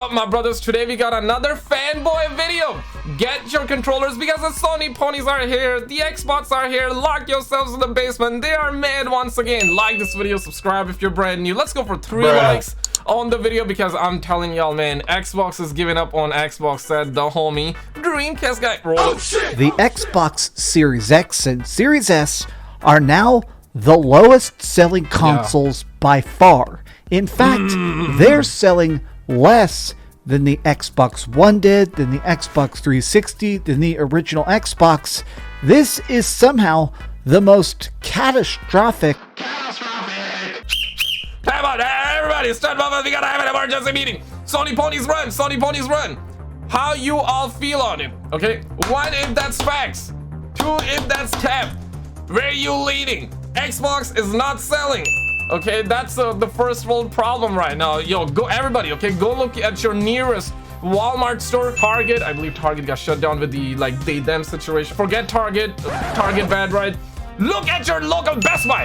My brothers, today we got another fanboy video. Get your controllers because the Sony ponies are here, the Xbox are here. Lock yourselves in the basement, they are mad once again. Like this video, subscribe if you're brand new. Let's go for 3 likes on the video because I'm telling y'all, man, Xbox is giving up on Xbox, said the homie Dreamcastguy. The Xbox Series X and Series S are now the lowest selling consoles by far. In fact, they're selling less than the Xbox One did, than the Xbox 360, than the original Xbox. This is somehow the most catastrophic. Time out, everybody, stand up, we gotta have an emergency meeting. Sony ponies run, Sony ponies run. How you all feel on it, okay? 1, if that's facts. 2, if that's cap. Where are you leading? Xbox is not selling. Okay, that's the first world problem right now. Yo, go everybody, okay, go look at your nearest Walmart store. Target, I believe Target got shut down with the they them situation. Forget Target, Target bad, right? Look at your local Best Buy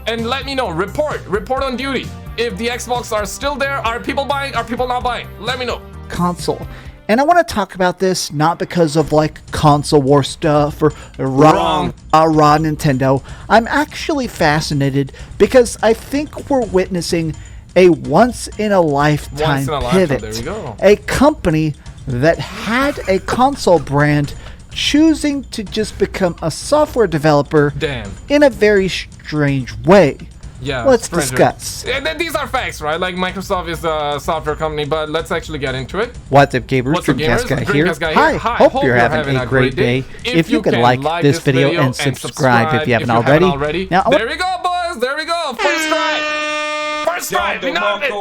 and let me know. Report on duty. If the Xbox are still there, are people buying, are people not buying? Let me know. Console. And I want to talk about this not because of like console war stuff or raw Nintendo. I'm actually fascinated because I think we're witnessing a once in a lifetime pivot. There we go. A company that had a console brand choosing to just become a software developer in a very strange way. Yeah, let's discuss. These are facts, right? Like Microsoft is a software company, but let's actually get into it. What's up, gamers? Dreamcastguy here. Hi, hope you're having a great day. If you could like this video and subscribe if you haven't already. Now, there we go, boys. There we go. First try. First try. We know it.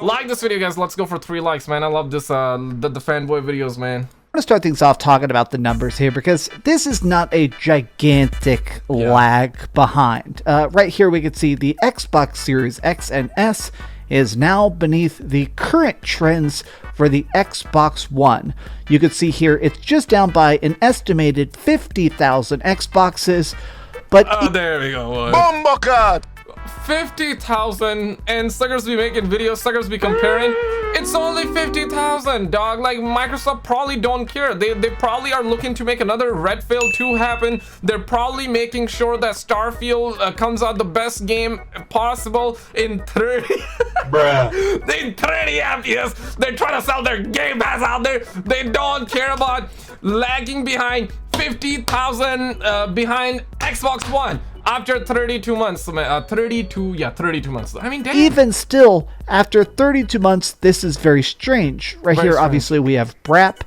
Like this video, guys. Let's go for 3 likes, man. I love this. The fanboy videos, man. I'm going to start things off talking about the numbers here because this is not a gigantic lag behind. Right here we can see the Xbox Series X and S is now beneath the current trends for the Xbox One. You can see here it's just down by an estimated 50,000 Xboxes. But there we go. Bomba God! 50,000 and suckers be making videos, suckers be comparing. It's only 50,000, dog. Like Microsoft probably don't care. They probably are looking to make another Redfall 2 happen. They're probably making sure that Starfield comes out the best game possible in 30 in 30 FPS. They're trying to sell their Game Pass out there. They don't care about lagging behind 50,000 behind Xbox One. After 32 months, 32 months. I mean, damn. Even still, after 32 months, this is very strange. Right here, obviously, we have Brap,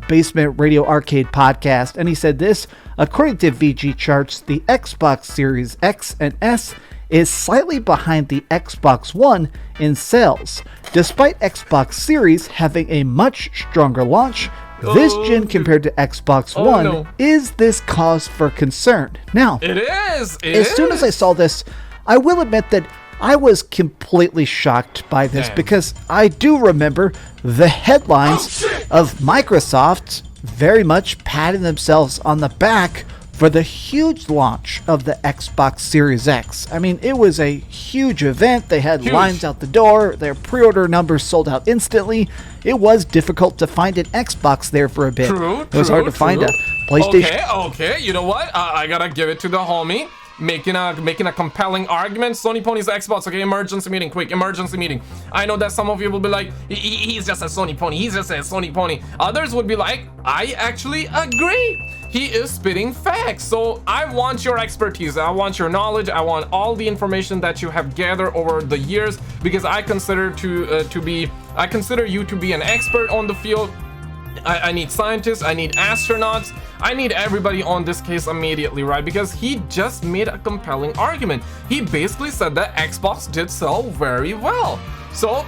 Basement Radio Arcade Podcast, and he said this, according to VG charts, the Xbox Series X and S is slightly behind the Xbox One in sales. Despite Xbox Series having a much stronger launch, this gen compared to Xbox One, is this cause for concern? Now, it is. As soon as I saw this, I will admit that I was completely shocked by this because I do remember the headlines of Microsoft very much patting themselves on the back for the huge launch of the Xbox Series X. I mean, it was a huge event. They had lines out the door. Their pre-order numbers sold out instantly. It was difficult to find an Xbox there for a bit. It was hard to find a PlayStation. Okay. You know what? I gotta give it to the homie. Making a compelling argument. Sony ponies Xbox. Okay, emergency meeting. Quick, emergency meeting. I know that some of you will be like, he's just a Sony pony. He's just a Sony pony. Others would be like, I actually agree. He is spitting facts. So I want your expertise. I want your knowledge. I want all the information that you have gathered over the years because I consider you to be an expert on the field. I need scientists, I need astronauts, I need everybody on this case immediately, right? Because he just made a compelling argument. He basically said that Xbox did sell very well. So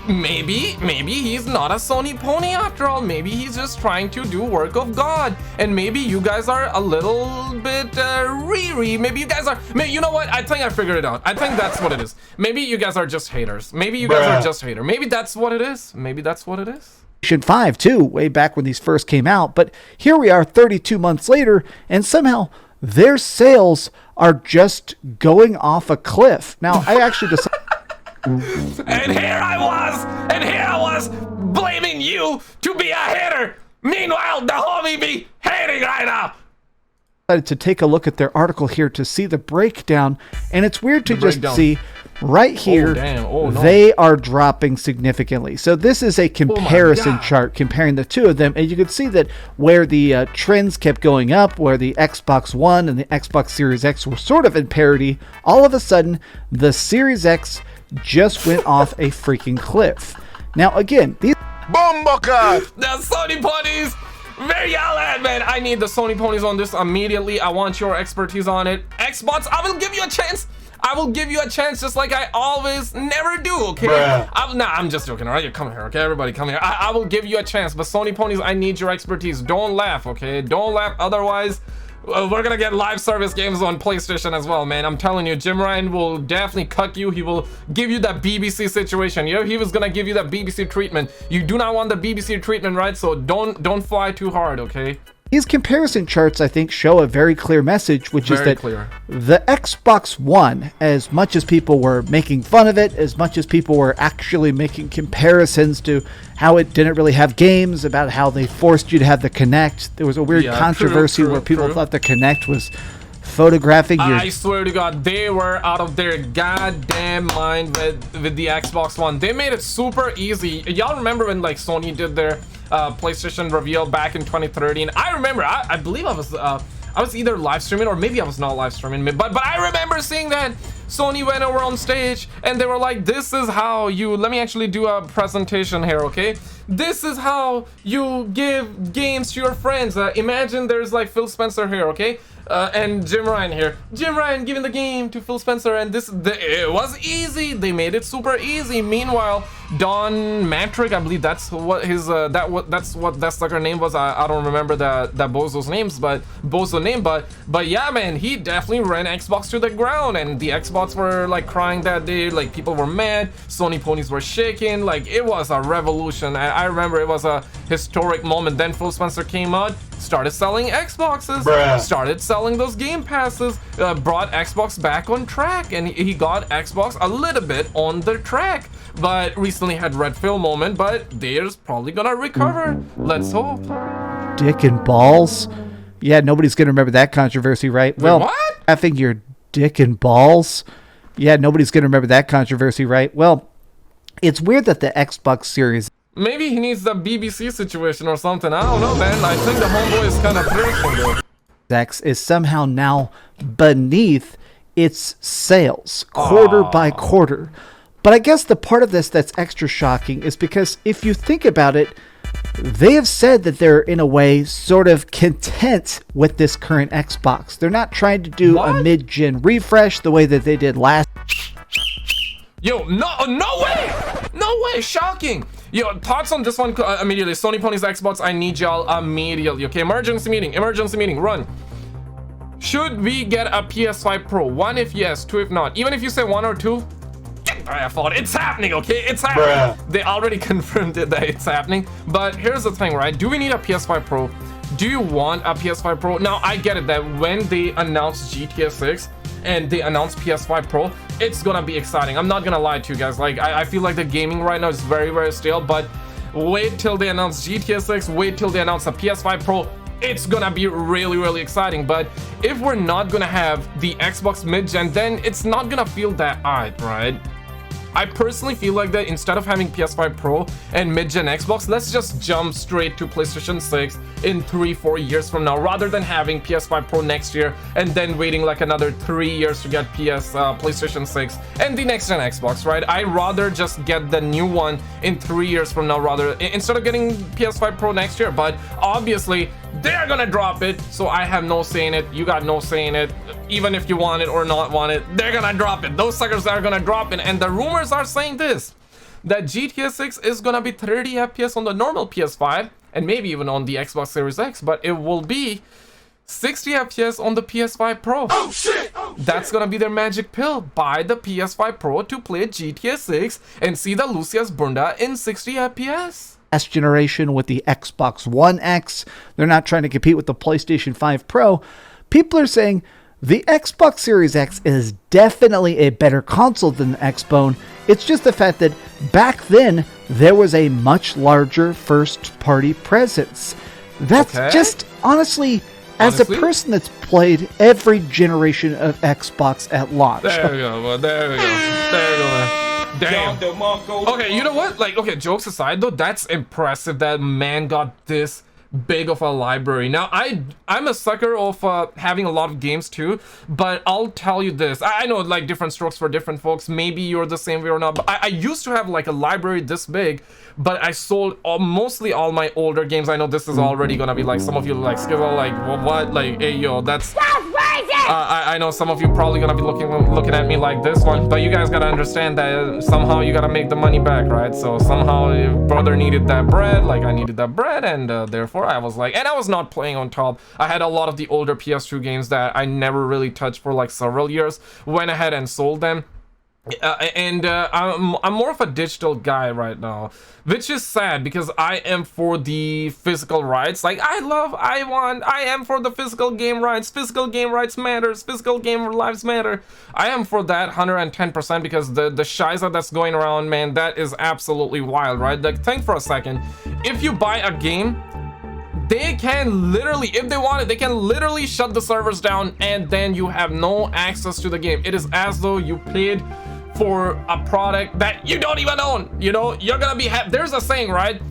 maybe he's not a Sony pony after all. Maybe he's just trying to do work of God. And maybe you guys are a little bit maybe you guys are, you know what? I think I figured it out. I think that's what it is. Maybe you guys are just haters. Maybe you guys are just haters. Maybe that's what it is. Maybe that's what it is. PlayStation 5 too, way back when these first came out, but here we are 32 months later and somehow their sales are just going off a cliff. Now, I actually decided And here I was blaming you to be a hater. Meanwhile, the homie be hating right now. To take a look at their article here to see the breakdown, and it's weird to just see right here they are dropping significantly. So this is a comparison chart comparing the two of them, and you can see that where the trends kept going up, where the Xbox One and the Xbox Series X were sort of in parity, all of a sudden the Series X just went off a freaking cliff. Now again, these the Sony ponies. Where y'all at, man? I need the Sony ponies on this immediately. I want your expertise on it. Xbox, I will give you a chance. I will give you a chance just like I always never do, okay? I'm just joking, all right? You come here, okay? Everybody come here. I will give you a chance, but Sony ponies, I need your expertise. Don't laugh, okay? Don't laugh, otherwise we're gonna get live service games on PlayStation as well, man. I'm telling you, Jim Ryan will definitely cut you. He will give you that BBC situation. You know, he was gonna give you that BBC treatment. You do not want the BBC treatment, right? So don't fly too hard, okay? These comparison charts, I think, show a very clear message, which is that the Xbox One, as much as people were making fun of it, as much as people were actually making comparisons to how it didn't really have games, about how they forced you to have the Kinect. There was a weird controversy where people thought the Kinect was photographing your... I swear to God, they were out of their goddamn mind with the Xbox One. They made it super easy. Y'all remember when like Sony did their PlayStation reveal back in 2013? I remember, I believe I was either live streaming or maybe I was not live streaming, but I remember seeing that Sony went over on stage and they were like, this is how you, let me actually do a presentation here, okay? This is how you give games to your friends. Imagine there's like Phil Spencer here, okay? And Jim Ryan here. Jim Ryan giving the game to Phil Spencer, and it was easy. They made it super easy. Meanwhile, Don Matrick, I believe that's what his that's what that sucker name was. I don't remember that bozo's names, but but yeah, man, he definitely ran Xbox to the ground, and the Xbox were like crying that day. Like people were mad. Sony ponies were shaking. Like it was a revolution. I remember it was a historic moment. Then Phil Spencer came out, started selling Xboxes, started selling those Game Passes, brought Xbox back on track, and he got Xbox a little bit on the track. But recently had Redfall moment, but they're probably gonna recover. Let's hope. Dick and balls? Yeah, nobody's gonna remember that controversy, right? Well, what? I think your dick and balls? Yeah, nobody's gonna remember that controversy, right? Well, it's weird that the Xbox Series... Maybe he needs the BBC situation or something. I don't know, man. I think the homeboy is kind of pushing it. X is somehow now beneath its sales, quarter by quarter. But I guess the part of this that's extra shocking is because if you think about it, they have said that they're in a way sort of content with this current Xbox. They're not trying to do a mid-gen refresh the way that they did last. Yo, no way, shocking. Yo, thoughts on this one immediately. Sony Ponies Xbox, I need y'all immediately, okay? Emergency meeting, run. Should we get a PS5 Pro? 1 if yes, 2 if not. Even if you say 1 or 2, I thought it's happening, okay? It's happening. They already confirmed it that it's happening. But here's the thing, right? Do we need a PS5 Pro? Do you want a PS5 Pro? Now, I get it that when they announced GTA 6 and they announced PS5 Pro, it's gonna be exciting. I'm not gonna lie to you guys. Like, I feel like the gaming right now is very, very stale, but wait till they announce GTA 6, wait till they announce a PS5 Pro. It's gonna be really, really exciting. But if we're not gonna have the Xbox mid-gen, then it's not gonna feel that odd, right? I personally feel like that instead of having PS5 Pro and mid-gen Xbox, let's just jump straight to PlayStation 6 in 3-4 years from now, rather than having PS5 Pro next year and then waiting like another 3 years to get PlayStation 6 and the next gen Xbox, right? I'd rather just get the new one in 3 years from now, rather instead of getting PS5 Pro next year. But obviously they're gonna drop it, so I have no say in it. You got no say in it. Even if you want it or not want it, they're gonna drop it. Those suckers are gonna drop it. And the rumors are saying this, that GTA 6 is gonna be 30 FPS on the normal PS5 and maybe even on the Xbox Series X, but it will be 60 FPS on the PS5 Pro. Oh shit! That's gonna be their magic pill. Buy the PS5 Pro to play GTA 6 and see the Lucius Bunda in 60 FPS. Last generation with the Xbox One X. They're not trying to compete with the PlayStation 5 Pro. People are saying The Xbox Series X is definitely a better console than the Xbone. It's just the fact that back then, there was a much larger first-party presence. That's just, honestly, as a person that's played every generation of Xbox at launch. There we go, man. There we go. There we go, man. Damn. Okay, you know what? Like, okay, jokes aside, though, that's impressive that man got this big of a library. Now, I'm a sucker of having a lot of games too, but I'll tell you this. I know, like, different strokes for different folks. Maybe you're the same way or not, but I used to have like a library this big, but I sold mostly all my older games. I know this is already gonna be like, some of you like, SKizzle, like, what? Like, hey, yo, that's... I know some of you probably gonna be looking at me like this one, but you guys gotta understand that somehow you gotta make the money back, right? So somehow your brother needed that bread, like I needed that bread, and therefore I was like, and I was not playing on top. I had a lot of the older PS2 games that I never really touched for like several years. Went ahead and sold them. I'm more of a digital guy right now, which is sad because I am for the physical rights. Like, I am for the physical game rights. Physical game rights matters. Physical game lives matter. I am for that 110% because the shiza that's going around, man, that is absolutely wild, right? Like, think for a second. If you buy a game, they can literally, if they want it, they can literally shut the servers down and then you have no access to the game. It is as though you paid for a product that you don't even own. You know, you're gonna be happy. There's a saying, right?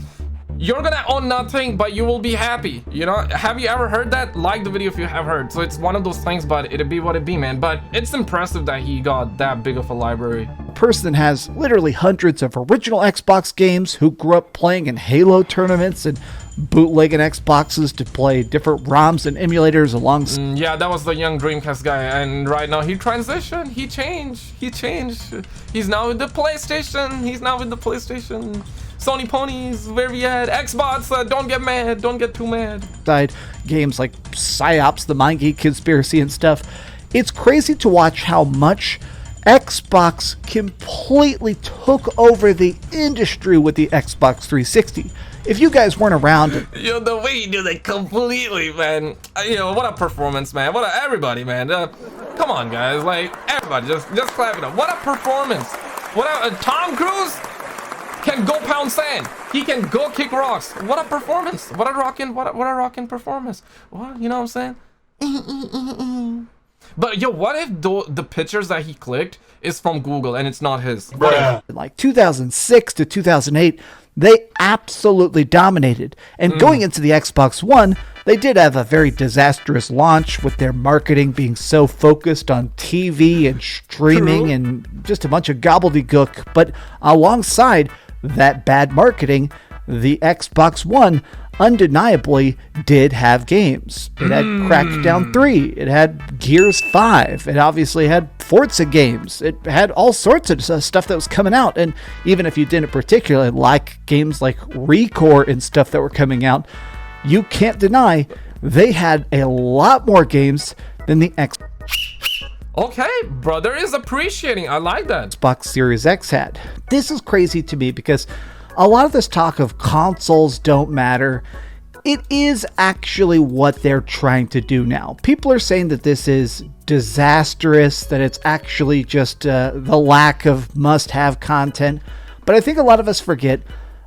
You're gonna own nothing, but you will be happy. You know, have you ever heard that? Like the video if you have heard. So it's one of those things, but it'd be what it be, man. But it's impressive that he got that big of a library. A person that has literally hundreds of original Xbox games, who grew up playing in Halo tournaments and bootlegging Xboxes to play different ROMs and emulators along. Yeah, that was the young Dreamcastguy, and right now he transitioned, he changed. He's now with the PlayStation. Sony ponies, where we at? Xbox, don't get mad, don't get too mad. Games like PsyOps, the MindGeek Conspiracy and stuff. It's crazy to watch how much Xbox completely took over the industry with the Xbox 360. If you guys weren't around, yo, the way you did it completely, man. You know, what a performance, man. Everybody, man. Come on, guys. Like, everybody, just clap it up. What a performance. Tom Cruise can go pound sand. He can go kick rocks. What a performance. What a rockin' performance. What, you know what I'm saying? But yo, what if the pictures that he clicked is from Google and it's not his? Like 2006 to 2008, they absolutely dominated. And going into the Xbox One, they did have a very disastrous launch with their marketing being so focused on TV and streaming and just a bunch of gobbledygook. But alongside that bad marketing, the Xbox One undeniably did have games. It had Crackdown 3, it had Gears 5, it obviously had Forza games, it had all sorts of stuff that was coming out. And even if you didn't particularly like games like Recore and stuff that were coming out, you can't deny they had a lot more games than the Okay, brother is appreciating. I like that. Xbox Series X had. This is crazy to me because a lot of this talk of consoles don't matter, it is actually what they're trying to do now. People are saying that this is disastrous, that it's actually just the lack of must-have content. But I think a lot of us forget,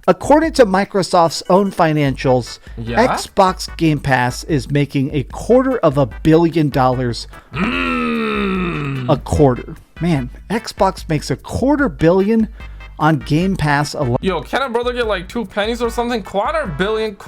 according to Microsoft's own financials, Xbox Game Pass is making $250 million a quarter. Man, Xbox makes $250 million on Game Pass alone. Yo, can a brother get like 2 pennies or something? Quarter billion, and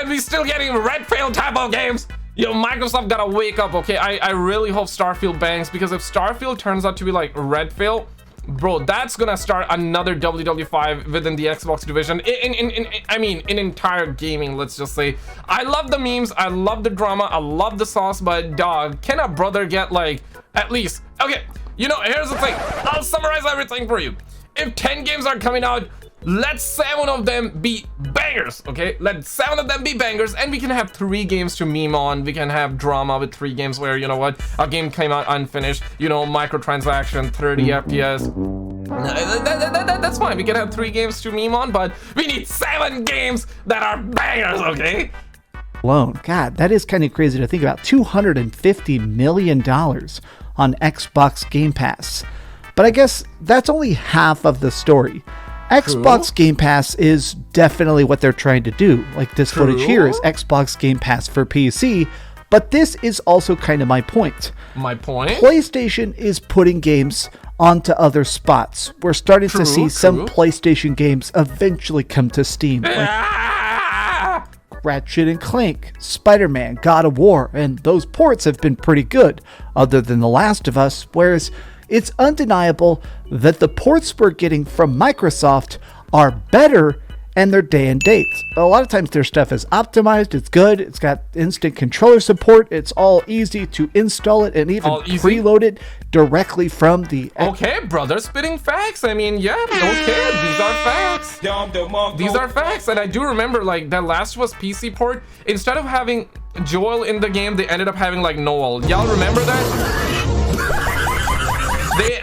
we still getting Redfall type of games. Yo, Microsoft gotta wake up, okay? I really hope Starfield bangs, because if Starfield turns out to be like Redfall, bro, that's gonna start another WW5 within the Xbox division. In entire gaming, let's just say. I love the memes, I love the drama, I love the sauce, but dog, can a brother get like at least, okay, you know, here's the thing. I'll summarize everything for you. If 10 games are coming out, let 7 of them be bangers, okay? Let 7 of them be bangers, and we can have 3 games to meme on. We can have drama with 3 games where, you know what, a game came out unfinished, you know, microtransaction, 30 FPS. That's fine. We can have 3 games to meme on, but we need 7 games that are bangers, okay? alone. God, that is kind of crazy to think about. $250 million on Xbox Game Pass. But I guess that's only half of the story. Xbox Game Pass is definitely what they're trying to do. Like this footage here is Xbox Game Pass for PC, but this is also kind of my point. My point? PlayStation is putting games onto other spots. We're starting to see some PlayStation games eventually come to Steam. Like Ratchet and Clank, Spiderman, God of War, and those ports have been pretty good, other than The Last of Us, whereas it's undeniable that the ports we're getting from Microsoft are better and they're day and date. A lot of times their stuff is optimized, it's good, it's got instant controller support, it's all easy to install it and even preload it directly from the... Okay, brother, spitting facts. I mean, yeah, okay, these are facts. These are facts, and I do remember, like, that Last of Us PC port, instead of having Joel in the game, they ended up having, like, Noel. Y'all remember that?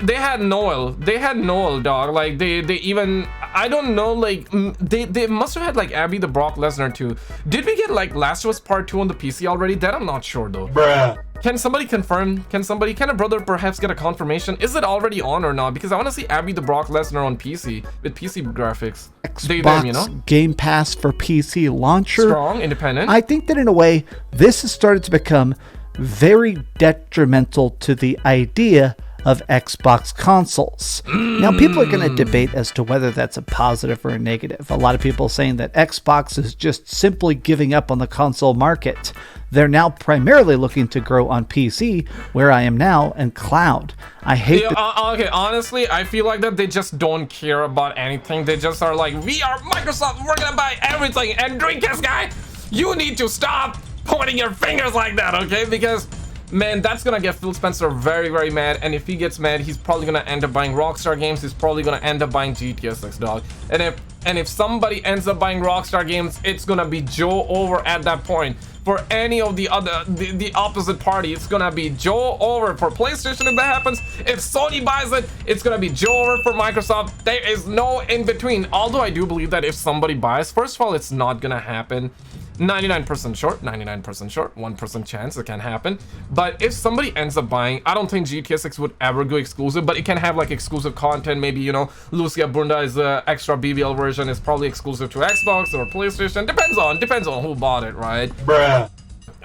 They had Noel. They had Noel, dog. Like they even, I don't know, like they must have had like Abby the Brock Lesnar too. Did we get like Last of Us Part 2 on the PC already? That I'm not sure though. Bruh. Can somebody confirm? Can a brother perhaps get a confirmation? Is it already on or not? Because I want to see Abby the Brock Lesnar on PC with PC graphics. Xbox you know? Game Pass for PC launcher. Strong, independent. I think that in a way, this has started to become very detrimental to the idea of Xbox consoles. Now, people are going to debate as to whether that's a positive or a negative. A lot of people saying that Xbox is just simply giving up on the console market. They're now primarily looking to grow on PC, where I am now, and cloud. I hate okay, honestly, I feel like that they just don't care about anything. They just are like, we are Microsoft, we're gonna buy everything. And Dreamcastguy, you need to stop pointing your fingers like that, okay? Because man, that's gonna get Phil Spencer very, very mad, and if he gets mad, he's probably gonna end up buying Rockstar games. He's probably gonna end up buying GTA 6, dog. And if somebody ends up buying Rockstar games, it's gonna be Joe over at that point. For any of the other, the opposite party, it's gonna be Joe over for PlayStation if that happens. If Sony buys it, it's gonna be Joe over for Microsoft. There is no in between. Although I do believe that if somebody buys, first of all, it's not gonna happen. 99% short, 99% short, 1% chance it can happen. But if somebody ends up buying, I don't think GTA 6 would ever go exclusive, but it can have like exclusive content. Maybe, you know, Lucia Bunda is the extra BBL version, is probably exclusive to Xbox or PlayStation. Depends on who bought it, right? Bruh.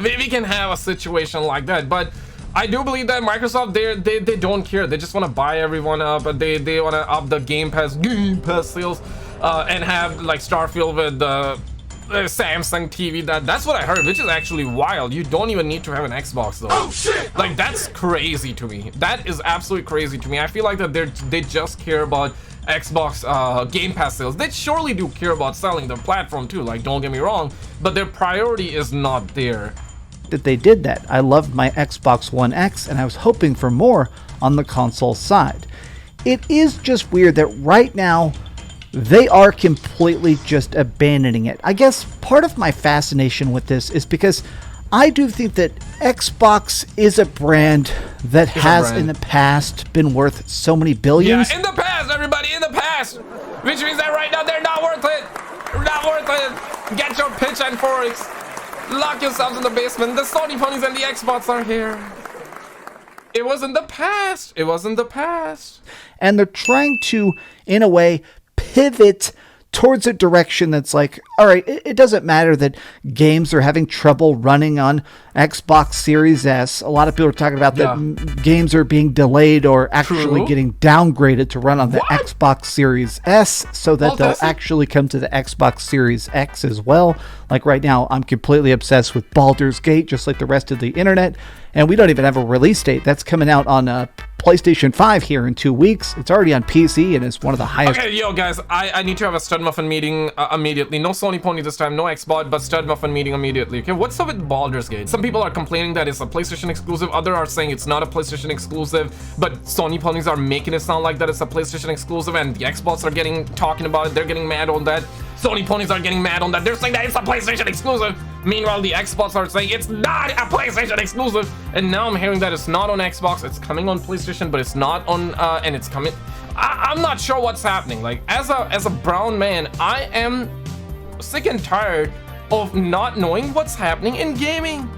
We can have a situation like that, but I do believe that Microsoft, they don't care. They just want to buy everyone up, but they want to up the Game Pass sales, and have like Starfield with the Samsung TV. That's what I heard, which is actually wild. You don't even need to have an Xbox though. Oh shit! Like that's crazy to me. That is absolutely crazy to me. I feel like that they just care about Xbox Game Pass sales. They surely do care about selling their platform too. Like don't get me wrong, but their priority is not there. That they did that. I loved my Xbox One X, and I was hoping for more on the console side. It is just weird that right now they are completely just abandoning it. I guess part of my fascination with this is because I do think that Xbox is a brand that has in the past been worth so many billions. Yeah, in the past, everybody, in the past. Which means that right now they're not worth it. They're not worth it. Get your pitch and forks. Lock yourselves in the basement. The Sony ponies and the Xbox are here. It was in the past. It was in the past. And they're trying to, in a way, pivot towards a direction that's like, all right, it doesn't matter that games are having trouble running on Xbox Series S. A lot of people are talking about that games are being delayed or actually getting downgraded to run on the Xbox Series S so that they'll actually come to the Xbox Series X as well. Like right now, I'm completely obsessed with Baldur's Gate, just like the rest of the internet. And we don't even have a release date. That's coming out on PlayStation 5 here in 2 weeks. It's already on PC and it's one of the highest. Okay, yo guys, I need to have a Stud Muffin meeting immediately. No Sony Pony this time, no Xbox, but Stud Muffin meeting immediately. Okay, what's up with Baldur's Gate? Some people are complaining that it's a PlayStation exclusive. Others are saying it's not a PlayStation exclusive, but Sony Ponies are making it sound like that it's a PlayStation exclusive, and the Xbox are talking about it. They're getting mad on that. Sony Ponies are getting mad on that. They're saying that it's a PlayStation exclusive. Meanwhile, the Xbox are saying it's not a PlayStation exclusive. And now I'm hearing that it's not on Xbox. It's coming on PlayStation, but it's not on, and it's coming. I'm not sure what's happening. Like, as a brown man, I am sick and tired of not knowing what's happening in gaming.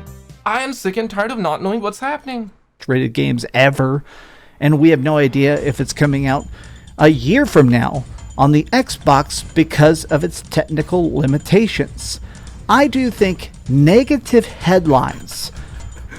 I am sick and tired of not knowing what's happening. Rated games ever, and we have no idea if it's coming out a year from now on the Xbox because of its technical limitations. I do think negative headlines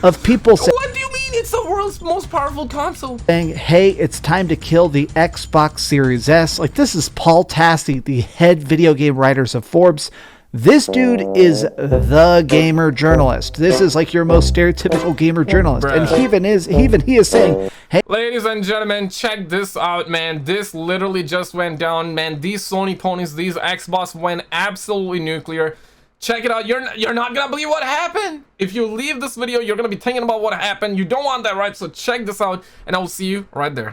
of people saying, what do you mean it's the world's most powerful console? Saying, hey, it's time to kill the Xbox Series S. Like, this is Paul Tassi, the head video game writers of Forbes. This dude is the gamer journalist. This is like your most stereotypical gamer journalist. And he is saying, hey, ladies and gentlemen, check this out, man. This literally just went down, man. These Sony ponies, these Xbox went absolutely nuclear. Check it out. You're not gonna believe what happened. If you leave this video, you're gonna be thinking about what happened. You don't want that, right? So check this out, and I will see you right there.